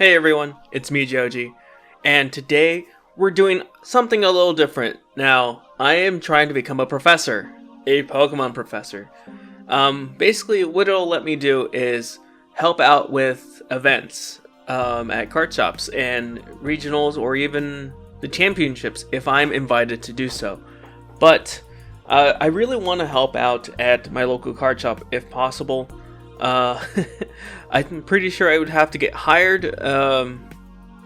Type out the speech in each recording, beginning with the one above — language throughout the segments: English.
Hey everyone, it's me Joji, and today we're doing something a little different. Now, I am trying to become a professor, a Pokemon professor. Basically what it'll let me do is help out with events at card shops and regionals or even the championships if I'm invited to do so. But I really want to help out at my local card shop if possible. I'm pretty sure I would have to get hired,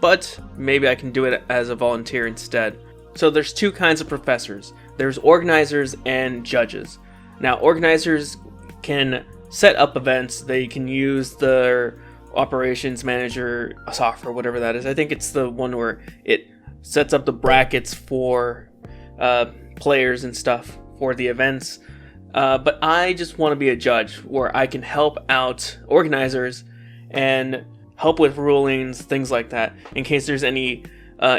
but maybe I can do it as a volunteer instead. So there's two kinds of professors. There's organizers and judges. Now, organizers can set up events. They can use their operations manager software, whatever that is. I think it's the one where it sets up the brackets for players and stuff for the events. But I just want to be a judge where I can help out organizers and help with rulings, things like that, in case there's any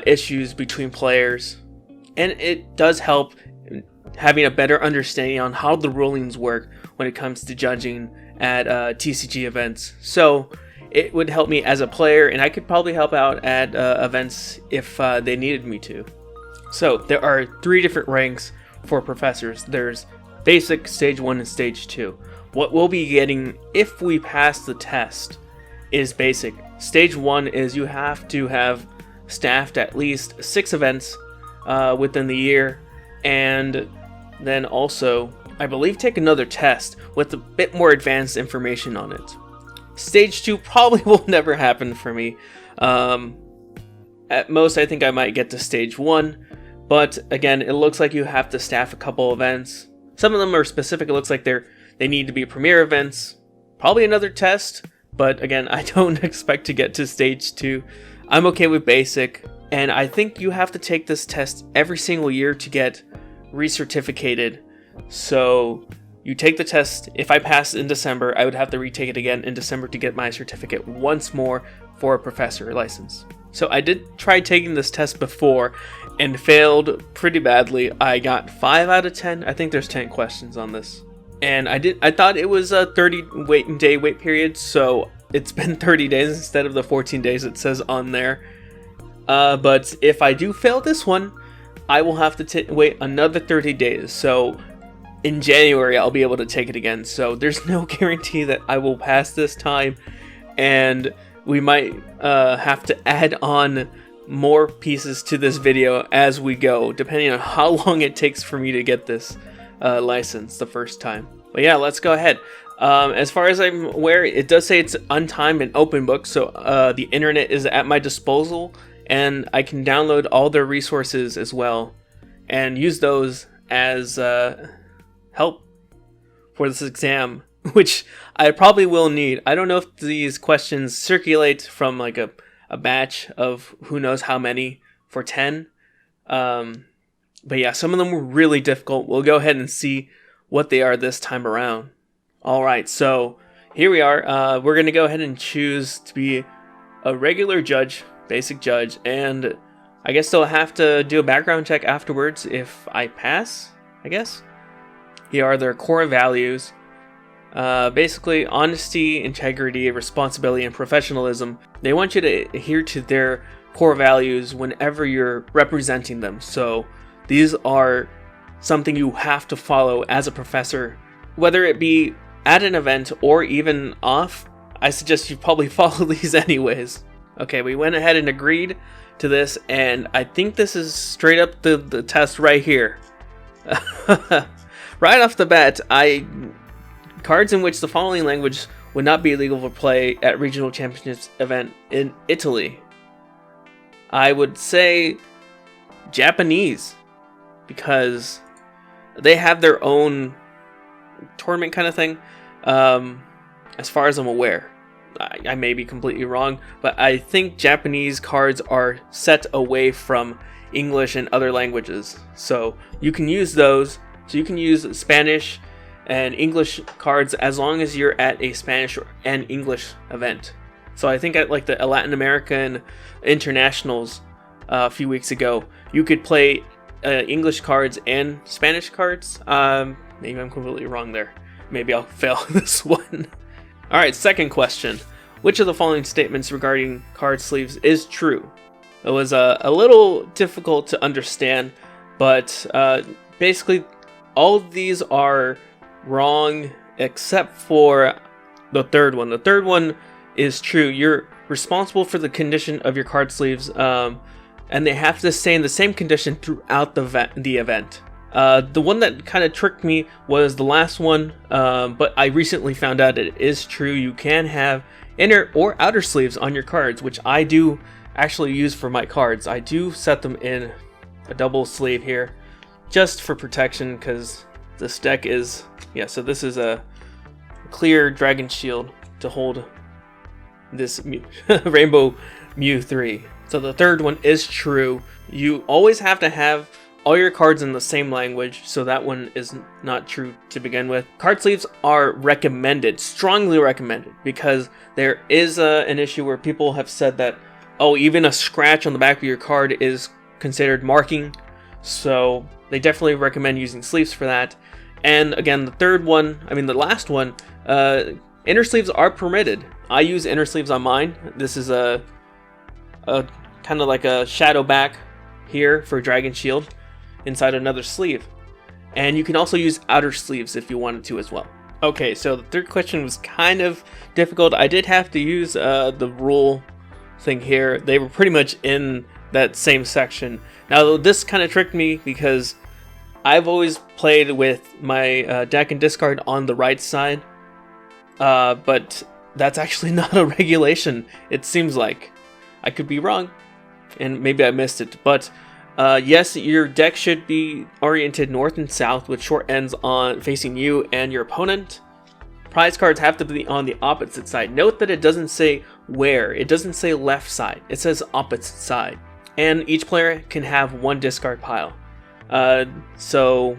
issues between players. And it does help having a better understanding on how the rulings work when it comes to judging at TCG events. So it would help me as a player, and I could probably help out at events if they needed me to. So there are 3 different ranks for professors. There's Basic, Stage 1, and Stage 2. What we'll be getting if we pass the test is Basic. Stage 1 is you have to have staffed at least 6 events within the year, and then also, I believe, take another test with a bit more advanced information on it. Stage 2 probably will never happen for me. At most, I think I might get to Stage 1, but again, it looks like you have to staff a couple events. Some of them are specific. It looks like they need to be premier events. Probably another test, but again, I don't expect to get to Stage 2. I'm okay with Basic, and I think you have to take this test every single year to get recertificated. So you take the test. If I pass in December, I would have to retake it again in December to get my certificate once more for a professor license. So I did try taking this test before and failed pretty badly. I got 5 out of 10. I think there's 10 questions on this. And I thought it was a 30-day wait period, so it's been 30 days instead of the 14 days it says on there. But if I do fail this one, I will have to wait another 30 days. So in January, I'll be able to take it again. So there's no guarantee that I will pass this time, and we might have to add on more pieces to this video as we go, depending on how long it takes for me to get this license the first time. But yeah, let's go ahead. As far as I'm aware, it does say it's untimed and open book, so the internet is at my disposal, and I can download all their resources as well and use those as help for this exam, which I probably will need. I don't know if these questions circulate from like a batch of who knows how many for 10. But yeah, some of them were really difficult. We'll go ahead and see what they are this time around. Alright, so here we are. We're going to go ahead and choose to be a regular judge, basic judge, and I guess they'll have to do a background check afterwards if I pass, I guess. Here are their core values. Basically, honesty, integrity, responsibility, and professionalism. They want you to adhere to their core values whenever you're representing them. So these are something you have to follow as a professor, whether it be at an event or even off. I suggest you probably follow these anyways. Okay, we went ahead and agreed to this, and I think this is straight up the test right here. Right off the bat, cards in which the following language would not be illegal for play at regional championships event in Italy. I would say Japanese, because they have their own tournament kind of thing, as far as I'm aware. I may be completely wrong, but I think Japanese cards are set away from English and other languages. So you can use those. So you can use Spanish and English cards as long as you're at a Spanish and English event. So I think at like the Latin American internationals a few weeks ago, you could play English cards and Spanish cards. Maybe I'm completely wrong there. Maybe I'll fail this one. Alright, second question. which of the following statements regarding card sleeves is true? It was a little difficult to understand, but basically all of these are wrong except for the third one. The third one is true. You're responsible for the condition of your card sleeves, and they have to stay in the same condition throughout the event. The one that kind of tricked me was the last one, but I recently found out it is true. You can have inner or outer sleeves on your cards, which I do actually use for my cards. I do set them in a double sleeve here just for protection, because this deck is, so this is a clear dragon shield to hold this Rainbow Mew 3. So the third one is true. You always have to have all your cards in the same language, so that one is not true to begin with. Card sleeves are recommended, strongly recommended, because there is an issue where people have said that, oh, even a scratch on the back of your card is considered marking, so they definitely recommend using sleeves for that. And again, the last one, inner sleeves are permitted. I use inner sleeves on mine. This is a kind of like a shadow back here for Dragon Shield inside another sleeve. And you can also use outer sleeves if you wanted to as well. Okay, so the third question was kind of difficult. I did have to use the rule thing here. They were pretty much in that same section. Now this kind of tricked me because I've always played with my deck and discard on the right side, but that's actually not a regulation, it seems like. I could be wrong, and maybe I missed it, but yes, your deck should be oriented north and south with short ends on facing you and your opponent. Prize cards have to be on the opposite side. Note that it doesn't say where. It doesn't say left side. It says opposite side. And each player can have one discard pile. So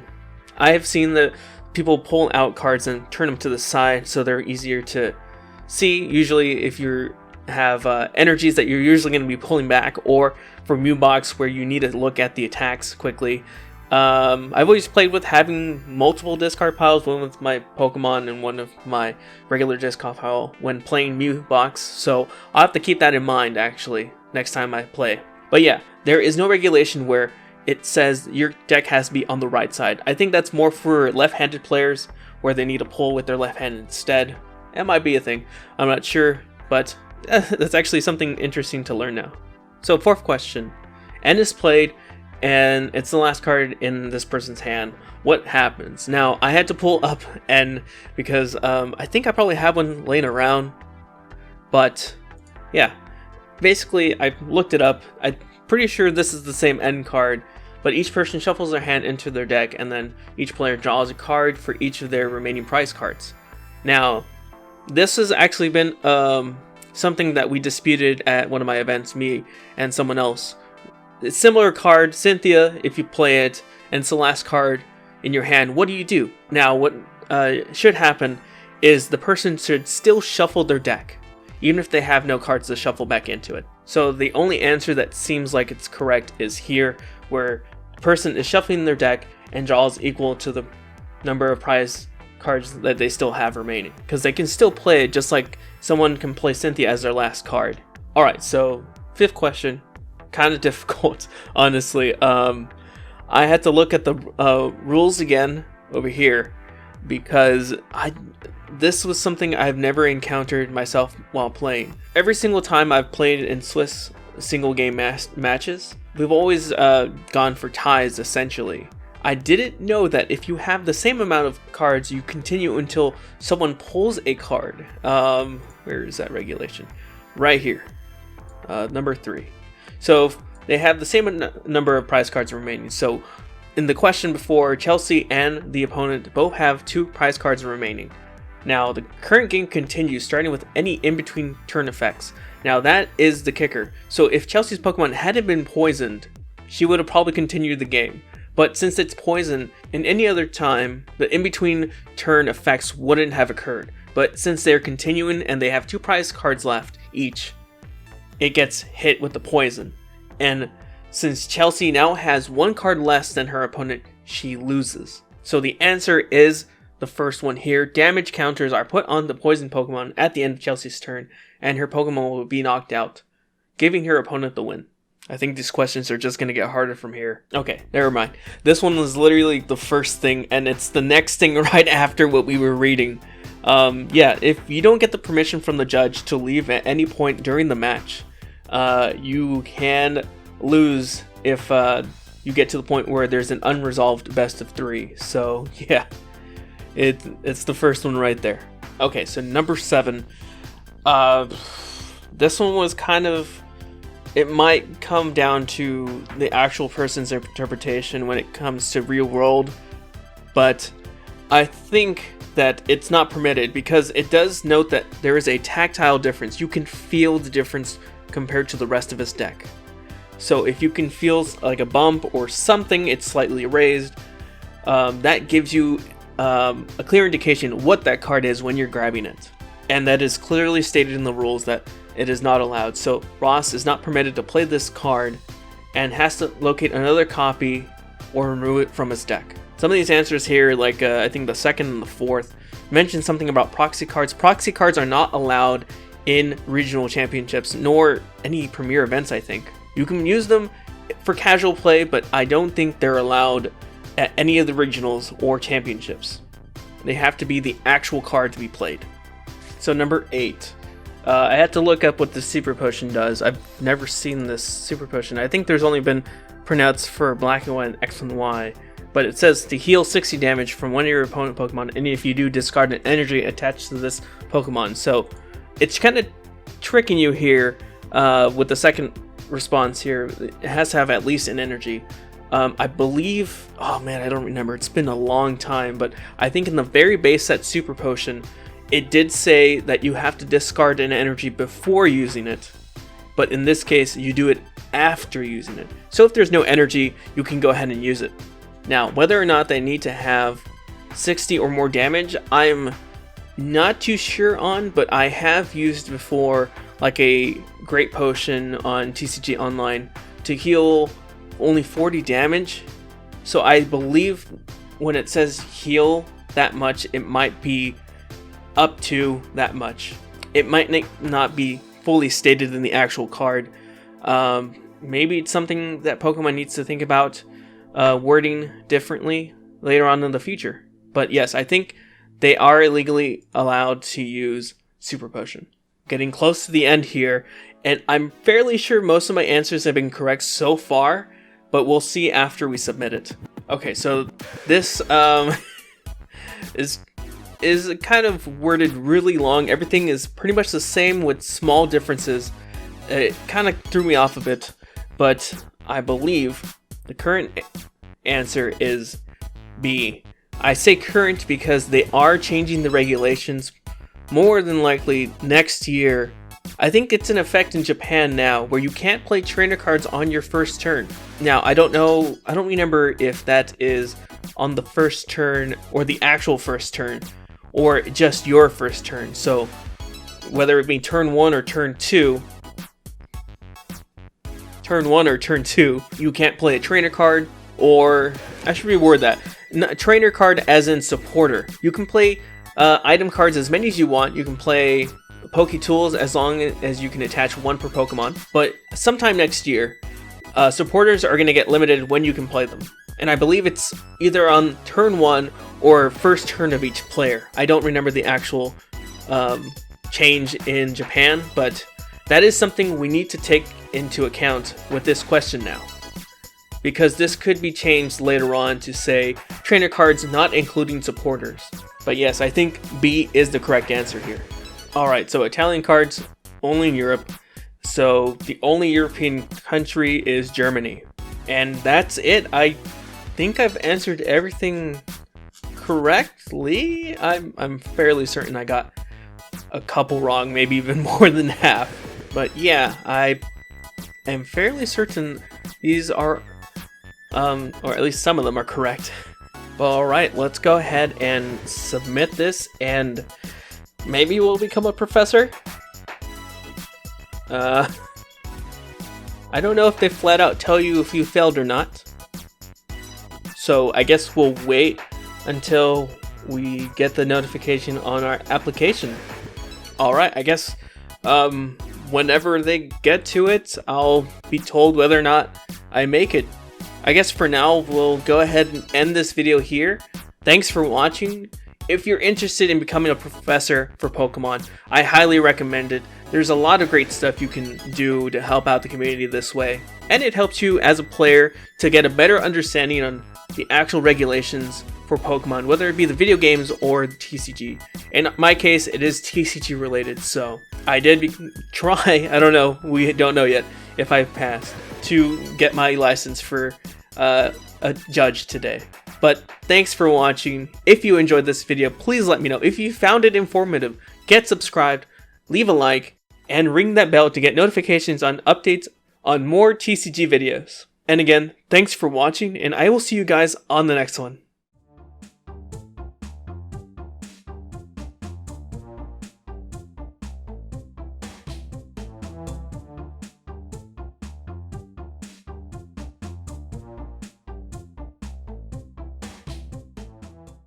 I have seen that people pull out cards and turn them to the side so they're easier to see. Usually if you have energies that you're usually going to be pulling back, or for Mew Box where you need to look at the attacks quickly. I've always played with having multiple discard piles, one with my Pokemon and one of my regular discard pile when playing Mew Box, so I'll have to keep that in mind actually next time I play. But yeah, there is no regulation where it says your deck has to be on the right side. I think that's more for left-handed players where they need to pull with their left hand instead. That might be a thing, I'm not sure, but that's actually something interesting to learn now. So fourth question, N is played and it's the last card in this person's hand. What happens? Now I had to pull up N because I think I probably have one laying around, but yeah, basically I looked it up. I'm pretty sure this is the same N card, but each person shuffles their hand into their deck and then each player draws a card for each of their remaining prize cards. Now this has actually been something that we disputed at one of my events, me and someone else. It's a similar card, Cynthia, if you play it, and it's the last card in your hand, what do you do? Now what should happen is the person should still shuffle their deck, even if they have no cards to shuffle back into it. So the only answer that seems like it's correct is here, where the person is shuffling their deck and draws equal to the number of prize cards that they still have remaining, because they can still play it just like someone can play Cynthia as their last card. Alright, so fifth question, kind of difficult, honestly. I had to look at the rules again over here because this was something I've never encountered myself while playing. Every single time I've played in Swiss single game matches, we've always gone for ties essentially. I didn't know that if you have the same amount of cards, you continue until someone pulls a card. Where is that regulation? Right here. Number 3. So they have the same number of prize cards remaining. So in the question before, Chelsea and the opponent both have 2 prize cards remaining. Now the current game continues, starting with any in-between turn effects. Now that is the kicker. So if Chelsea's Pokemon hadn't been poisoned, she would have probably continued the game. But since it's poison, in any other time, the in-between turn effects wouldn't have occurred. But since they're continuing and they have 2 prize cards left each, it gets hit with the poison. And since Chelsea now has 1 card less than her opponent, she loses. So the answer is the first one here. Damage counters are put on the poison Pokemon at the end of Chelsea's turn, and her Pokemon will be knocked out, giving her opponent the win. I think these questions are just going to get harder from here. Okay, never mind. This one was literally the first thing, and it's the next thing right after what we were reading. Yeah, if you don't get the permission from the judge to leave at any point during the match, you can lose if you get to the point where there's an unresolved best of 3. So yeah, it's the first one right there. Okay, so number 7. This one was kind of, it might come down to the actual person's interpretation when it comes to real world, but I think that it's not permitted because it does note that there is a tactile difference. You can feel the difference compared to the rest of his deck. So if you can feel like a bump or something, it's slightly raised, that gives you a clear indication what that card is when you're grabbing it. And that is clearly stated in the rules that it is not allowed. So Ross is not permitted to play this card and has to locate another copy or remove it from his deck. Some of these answers here, like I think the second and the fourth, mention something about proxy cards. Proxy cards are not allowed in regional championships, nor any premier events, I think. You can use them for casual play, but I don't think they're allowed at any of the regionals or championships. They have to be the actual card to be played. So number 8. I had to look up what the Super Potion does. I've never seen this Super Potion. I think there's only been printouts for Black and White and X and Y. But it says to heal 60 damage from one of your opponent Pokemon, and if you do, discard an energy attached to this Pokemon. So it's kind of tricking you here with the second response here. It has to have at least an energy. I believe, oh man, I don't remember. It's been a long time, but I think in the very base set Super Potion, it did say that you have to discard an energy before using it. But in this case, you do it after using it. So if there's no energy, you can go ahead and use it. Now, whether or not they need to have 60 or more damage, I'm not too sure on, but I have used before like a Great Potion on TCG Online to heal only 40 damage. So I believe when it says heal that much, it might be up to that much. It might not be fully stated in the actual card. Maybe it's something that Pokemon needs to think about wording differently later on in the future. But yes, I think they are illegally allowed to use Super Potion. Getting close to the end here, and I'm fairly sure most of my answers have been correct so far, but we'll see after we submit it. Okay, so this is kind of worded really long. Everything is pretty much the same with small differences. It kind of threw me off a bit, but I believe the current answer is B. I say current because they are changing the regulations more than likely next year. I think it's in effect in Japan now, where you can't play trainer cards on your first turn. Now, I don't remember if that is on the first turn or the actual first turn, or just your first turn. So whether it be turn 1 or turn 2, you can't play a trainer card, or I should reword that. A trainer card as in supporter. You can play item cards as many as you want. You can play Poke Tools as long as you can attach 1 per Pokemon. But sometime next year, supporters are going to get limited when you can play them. And I believe it's either on turn 1 or first turn of each player. I don't remember the actual change in Japan, but that is something we need to take into account with this question now. Because this could be changed later on to say trainer cards not including supporters. But yes, I think B is the correct answer here. Alright, so Italian cards only in Europe. So the only European country is Germany. And that's it. I think I've answered everything correctly. I'm fairly certain I got a couple wrong, maybe even more than half. But yeah, I am fairly certain these are, or at least some of them are correct. Alright, let's go ahead and submit this, and maybe we'll become a professor? I don't know if they flat out tell you if you failed or not. So I guess we'll wait until we get the notification on our application. Alright, I guess whenever they get to it, I'll be told whether or not I make it. I guess for now, we'll go ahead and end this video here. Thanks for watching. If you're interested in becoming a professor for Pokemon, I highly recommend it. There's a lot of great stuff you can do to help out the community this way. And it helps you as a player to get a better understanding on the actual regulations for Pokemon, whether it be the video games or the TCG. In my case, it is TCG related, so I did try, I don't know, we don't know yet if I passed, to get my license for a judge today. But thanks for watching. If you enjoyed this video, please let me know. If you found it informative, get subscribed, leave a like, and ring that bell to get notifications on updates on more TCG videos. And again, thanks for watching, and I will see you guys on the next one.